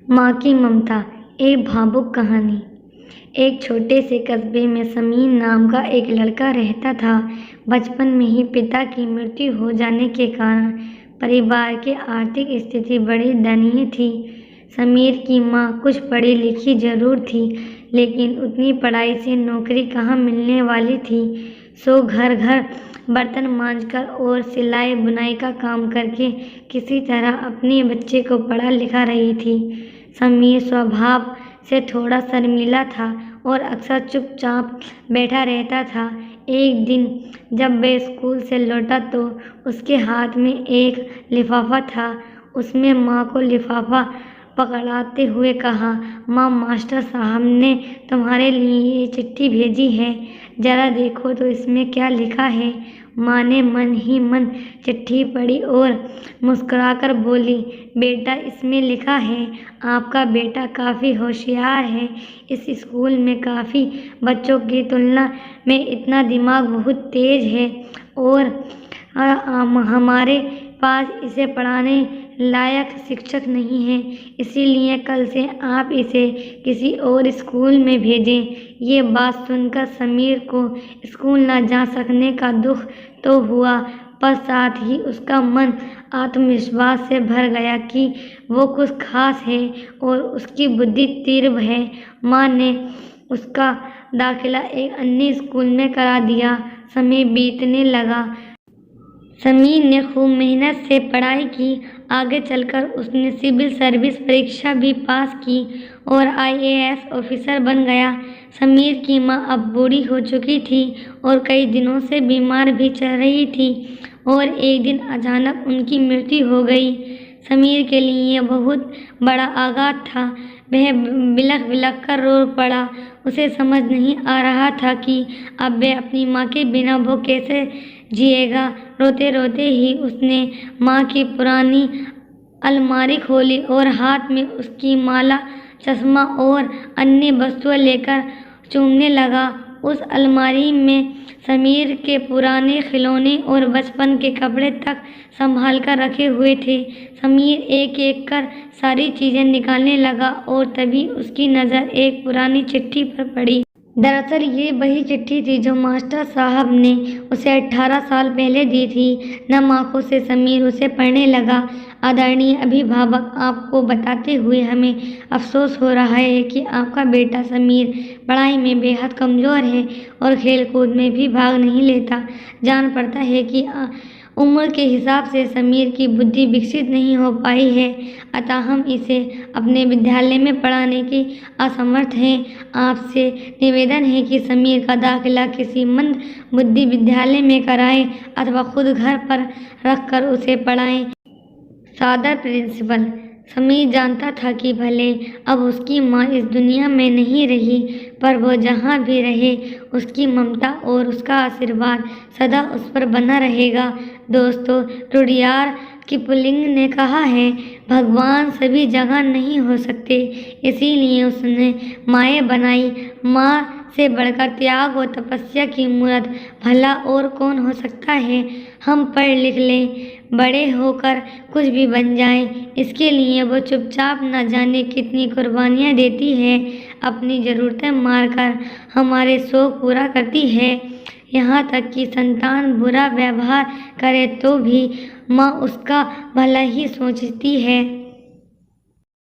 माँ की ममता। एक भावुक कहानी। एक छोटे से कस्बे में समीर नाम का एक लड़का रहता था। बचपन में ही पिता की मृत्यु हो जाने के कारण परिवार की आर्थिक स्थिति बड़ी दयनीय थी। समीर की माँ कुछ पढ़ी लिखी जरूर थी, लेकिन उतनी पढ़ाई से नौकरी कहाँ मिलने वाली थी। सो घर घर बर्तन मांजकर और सिलाई बुनाई का काम करके किसी तरह अपने बच्चे को पढ़ा लिखा रही थी। समीर स्वभाव से थोड़ा शर्मीला था और अक्सर चुपचाप बैठा रहता था। एक दिन जब वह स्कूल से लौटा तो उसके हाथ में एक लिफाफा था। उसमें माँ को लिफाफा पकड़ाते हुए कहा, माँ, मास्टर साहब ने तुम्हारे लिए ये चिट्ठी भेजी है, जरा देखो तो इसमें क्या लिखा है। माँ ने मन ही मन चिट्ठी पढ़ी और मुस्कुराकर बोली, बेटा, इसमें लिखा है आपका बेटा काफ़ी होशियार है। इस स्कूल में काफ़ी बच्चों की तुलना में इतना दिमाग बहुत तेज है और हमारे पास इसे पढ़ाने लायक शिक्षक नहीं है, इसीलिए कल से आप इसे किसी और स्कूल में भेजें। ये बात सुनकर समीर को स्कूल न जा सकने का दुख तो हुआ, पर साथ ही उसका मन आत्मविश्वास से भर गया कि वो कुछ खास है और उसकी बुद्धि तीव्र है। माँ ने उसका दाखिला एक अन्य स्कूल में करा दिया। समय बीतने लगा। समीर ने खूब मेहनत से पढ़ाई की। आगे चलकर उसने सिविल सर्विस परीक्षा भी पास की और IAS ऑफिसर बन गया। समीर की माँ अब बूढ़ी हो चुकी थी और कई दिनों से बीमार भी चल रही थी और एक दिन अचानक उनकी मृत्यु हो गई। समीर के लिए यह बहुत बड़ा आघात था। वह बिलख बिलख कर रो पड़ा। उसे समझ नहीं आ रहा था कि अब वह अपनी माँ के बिना वो कैसे जिएगा। रोते रोते ही उसने माँ की पुरानी अलमारी खोली और हाथ में उसकी माला, चश्मा और अन्य वस्तुएं लेकर चूमने लगा। उस अलमारी में समीर के पुराने खिलौने और बचपन के कपड़े तक संभाल कर रखे हुए थे। समीर एक एक कर सारी चीज़ें निकालने लगा और तभी उसकी नज़र एक पुरानी चिट्ठी पर पड़ी। दरअसल ये वही चिट्ठी थी जो मास्टर साहब ने उसे 18 साल पहले दी थी। नम आंखों से समीर उसे पढ़ने लगा। आदरणीय अभिभावक, आपको बताते हुए हमें अफसोस हो रहा है कि आपका बेटा समीर पढ़ाई में बेहद कमज़ोर है और खेलकूद में भी भाग नहीं लेता। जान पड़ता है कि उम्र के हिसाब से समीर की बुद्धि विकसित नहीं हो पाई है, अतः हम इसे अपने विद्यालय में पढ़ाने की असमर्थ हैं। आपसे निवेदन है कि समीर का दाखिला किसी मंद बुद्धि विद्यालय में कराएं अथवा खुद घर पर रखकर उसे पढ़ाएं। सादर प्रिंसिपल। समीर जानता था कि भले अब उसकी माँ इस दुनिया में नहीं रही, पर वो जहाँ भी रहे उसकी ममता और उसका आशीर्वाद सदा उस पर बना रहेगा। दोस्तों, रुडयार्ड किपलिंग ने कहा है, भगवान सभी जगह नहीं हो सकते, इसीलिए उसने माएँ बनाई। माँ से बढ़कर त्याग और तपस्या की मूरत भला और कौन हो सकता है। हम पढ़ लिख लें, बड़े होकर कुछ भी बन जाएं, इसके लिए वो चुपचाप न जाने कितनी कुर्बानियाँ देती है। अपनी ज़रूरतें मारकर हमारे शौक पूरा करती है। यहाँ तक कि संतान बुरा व्यवहार करे तो भी माँ उसका भला ही सोचती है।